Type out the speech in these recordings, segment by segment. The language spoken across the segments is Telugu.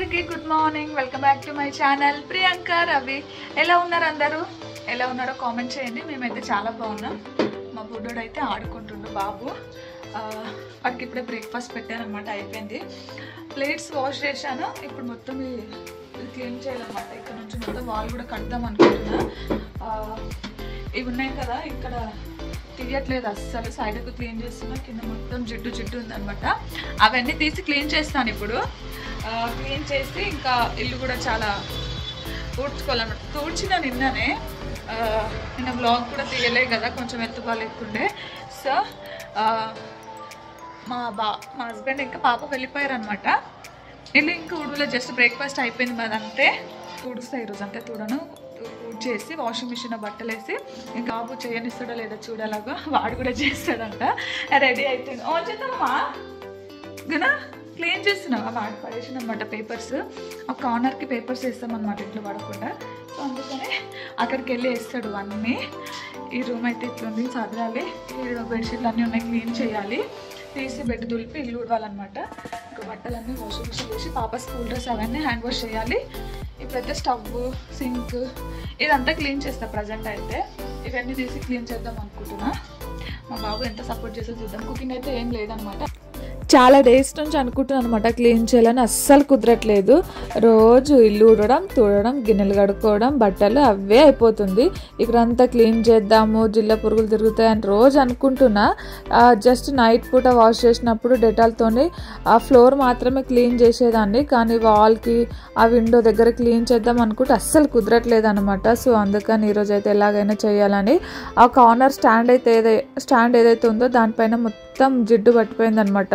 అందరికీ good morning. Welcome back to my channel Priyanka Ravi. ఎలా ఉన్నారు అందరూ? ఎలా ఉన్నారో కామెంట్ చేయండి. మేమైతే చాలా బాగున్నాం. మా బుడ్డోడు అయితే ఆడుకుంటుండు బాబు. వాడికి ఇప్పుడే బ్రేక్ఫాస్ట్ పెట్టాను అనమాట. అయిపోయింది. ప్లేట్స్ వాష్ చేశాను. ఇప్పుడు మొత్తం క్లీన్ చేయాలన్నమాట. ఇక్కడ నుంచి మొత్తం వాల్ కూడా కడదాం అనుకుంటున్నా. ఇవి ఉన్నాయి కదా, ఇక్కడ తీయట్లేదు అస్సలు. సైడ్కు క్లీన్ చేస్తున్నా. కింద మొత్తం జిడ్డు ఉందనమాట. అవన్నీ తీసి క్లీన్ చేస్తాను ఇప్పుడు. క్లీన్ చేసి ఇంకా ఇల్లు కూడా చాలా ఊడ్చుకోవాలన్నమాట. తూడ్చిన నిన్ననే. నిన్న బ్లాగ్ కూడా తీయలే కదా, కొంచెం ఎత్తుకోలేకుండే. సో మా హస్బెండ్ ఇంకా పాప వెళ్ళిపోయారు అనమాట. ఇల్లు ఇంకా ఊడులో జస్ట్ బ్రేక్ఫాస్ట్ అయిపోయింది మాదంతే. ఊడుస్తా ఈరోజు అంతే. చేసి వాషింగ్ మిషన్ బట్టలు వేసి ఇంకా బాబు చేయనిస్తాడో లేదో చూడాలాగా. వాడు కూడా చేస్తాడంట. రెడీ అవుతుంది. చేద్దామమ్మా గనా క్లీన్ చేస్తున్నావా? వాడు పడేసిన అనమాట పేపర్స్. ఆ కార్నర్కి పేపర్స్ వేస్తామన్నమాట ఇంట్లో పడకుండా. సో అందుకనే అక్కడికి వెళ్ళి వేస్తాడు అన్నీ. ఈ రూమ్ అయితే ఇట్లుంది, చదరాలి. ఈ బెడ్షీట్లు అన్నీ ఉన్నాయి, క్లీన్ చేయాలి. తీసి బెడ్ దులిపి ఇల్లు ఊడవాలన్నమాట. ఇంకా బట్టలన్నీ వాషింగ్ మిషన్ వేసి పాప స్కూల్ డ్రెస్ అవన్నీ హ్యాండ్ వాష్ చేయాలి. ఇప్పుడైతే స్టవ్, సింక్ ఇదంతా క్లీన్ చేస్తా ప్రజెంట్ అయితే. ఇవన్నీ తీసి క్లీన్ చేద్దాం అనుకుంటున్నా. మా బాబు ఎంత సపోర్ట్ చేస్తే చూద్దాం. కుకింగ్ అయితే ఏం లేదనమాట. చాలా డేస్ నుంచి అనుకుంటున్నాను అనమాట క్లీన్ చేయాలని. అస్సలు కుదరట్లేదు. రోజు ఇల్లు ఊడడం, తుడడం, గిన్నెలు కడుక్కోవడం, బట్టలు అవే అయిపోతుంది. ఇక్కడంతా క్లీన్ చేద్దాము, జిల్ల పురుగులు తిరుగుతాయని రోజు అనుకుంటున్నా. జస్ట్ నైట్ పూట వాష్ చేసినప్పుడు డెటాల్తోని ఆ ఫ్లోర్ మాత్రమే క్లీన్ చేసేదాన్ని. కానీ వాల్కి, ఆ విండో దగ్గర క్లీన్ చేద్దాం అనుకుంటే అస్సలు కుదరట్లేదు అనమాట. సో అందుకని ఈరోజు అయితే ఎలాగైనా చేయాలని ఆ కార్నర్ స్టాండ్ ఏదైతే ఉందో దానిపైన మొత్తం జిడ్డు పట్టిపోయింది అనమాట.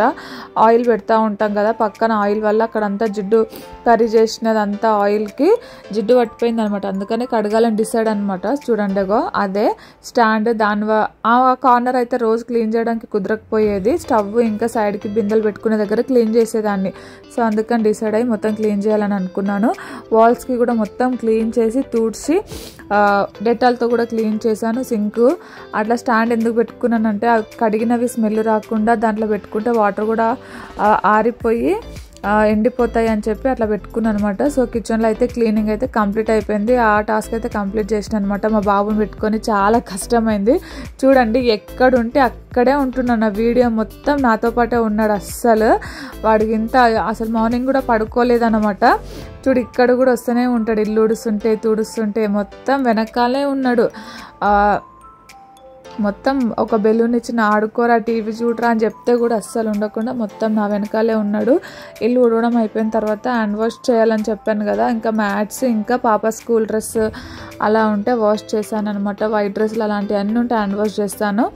ఆయిల్ పెడతా ఉంటాం కదా, పక్కన ఆయిల్ వల్ల అక్కడంతా జిడ్డు కర్రీ చేసినదంతా ఆయిల్కి జిడ్డు పట్టిపోయింది అనమాట. అందుకని కడగాలని డిసైడ్ అనమాట. చూడండి అదే స్టాండ్. ఆ కార్నర్ అయితే రోజు క్లీన్ చేయడానికి కుదరకపోయేది. స్టవ్ ఇంకా సైడ్కి బిందెలు పెట్టుకునే దగ్గర క్లీన్ చేసేదాన్ని. సో అందుకని డిసైడ్ అయ్యి మొత్తం క్లీన్ చేయాలని అనుకున్నాను. వాల్స్కి కూడా మొత్తం క్లీన్ చేసి తుడిచి డెటాల్తో కూడా క్లీన్ చేశాను. సింక్ అట్లా స్టాండ్ ఎందుకు పెట్టుకున్నానంటే కడిగినవి స్మెల్ రాకుండా దాంట్లో పెట్టుకుంటే వాటర్ కూడా ఆరిపోయి ఎండిపోతాయి అని చెప్పి అట్లా పెట్టుకున్నాను అనమాట. సో కిచెన్లో అయితే క్లీనింగ్ అయితే కంప్లీట్ అయిపోయింది. ఆ టాస్క్ అయితే కంప్లీట్ చేసిన అనమాట. మా బాబుని పెట్టుకొని చాలా కష్టమైంది. చూడండి, ఎక్కడుంటే అక్కడే ఉంటున్నాను. నా వీడియో మొత్తం నాతో పాటే ఉన్నాడు. అస్సలు వాడికి అసలు మార్నింగ్ కూడా పడుకోలేదన్నమాట. చూడు, ఇక్కడ కూడా వస్తూనే ఉంటాడు. ఇల్లు ఊడుస్తుంటే తుడుస్తుంటే మొత్తం వెనకాలే ఉన్నాడు. మొత్తం ఒక బెలూన్ ఇచ్చిన ఆడుకోరా, టీవీ చూడరా అని చెప్తే కూడా అస్సలు ఉండకుండా మొత్తం నా వెనకాలే ఉన్నాడు. ఇల్లు ఊడడం అయిపోయిన తర్వాత హ్యాండ్ వాష్ చేయాలని చెప్పాను కదా. ఇంకా మ్యాట్స్, ఇంకా పాప స్కూల్ డ్రెస్ అలా ఉంటే వాష్ చేశాను అనమాట. వైట్ డ్రెస్సులు అలాంటివి అన్నీ ఉంటే హ్యాండ్ వాష్ చేస్తాను.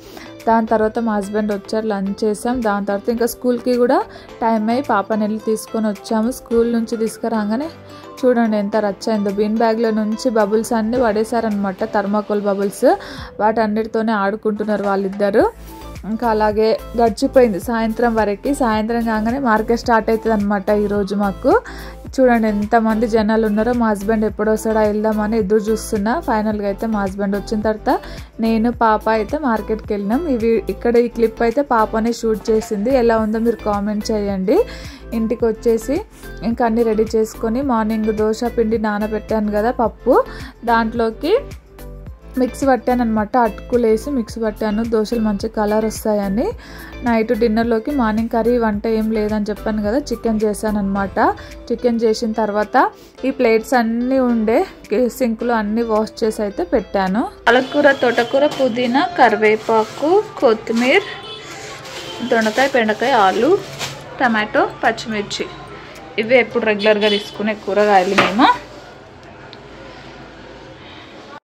దాని తర్వాత మా హస్బెండ్ వచ్చారు, లంచ్ చేసాం. దాని తర్వాత ఇంకా స్కూల్కి కూడా టైం అయ్యి పాపని వెళ్ళి తీసుకొని వచ్చాము. స్కూల్ నుంచి తీసుకురాగానే చూడండి ఎంత రచ్చ అయిందో. బీన్ బ్యాగ్లో నుంచి బబుల్స్ అన్నీ పడేశారనమాట, థర్మాకోల్ బబుల్స్. వాటన్నిటితోనే ఆడుకుంటున్నారు వాళ్ళిద్దరు. ఇంకా అలాగే గడిచిపోయింది సాయంత్రం వరకు. సాయంత్రం కాగానే మార్కెట్ స్టార్ట్ అవుతుంది అనమాట ఈరోజు మాకు. చూడండి ఎంతమంది జనాలు ఉన్నారో. మా హస్బెండ్ ఎప్పుడు వస్తాడో వెళ్దామని ఎదురు చూస్తున్నా. ఫైనల్గా అయితే మా హస్బెండ్ వచ్చిన తర్వాత నేను, పాప అయితే మార్కెట్కి వెళ్ళినాం. ఇక్కడ ఈ క్లిప్ అయితే పాపనే షూట్ చేసింది. ఎలా ఉందో మీరు కామెంట్ చేయండి. ఇంటికి వచ్చేసి ఇంకా అన్నీ రెడీ చేసుకొని మార్నింగ్ దోశ పిండి నానబెట్టాను కదా, పప్పు, దాంట్లోకి మిక్సీ పట్టాను అనమాట. అటుకులేసి మిక్సీ పట్టాను, దోశలు మంచి కలర్ వస్తాయని. నైట్ డిన్నర్లోకి మార్నింగ్ కర్రీ వంట ఏం లేదని చెప్పాను కదా, చికెన్ చేశాను అనమాట. చికెన్ చేసిన తర్వాత ఈ ప్లేట్స్ అన్నీ ఉండే సింక్లో అన్నీ వాష్ చేసి అయితే పెట్టాను. పాలకూర, తోటకూర, పుదీనా, కరివేపాకు, కొత్తిమీర, దొండకాయ, బెండకాయ, ఆలు, టమాటో, పచ్చిమిర్చి. ఇవే ఎప్పుడు రెగ్యులర్గా తీసుకునే కూరగాయలు మేము.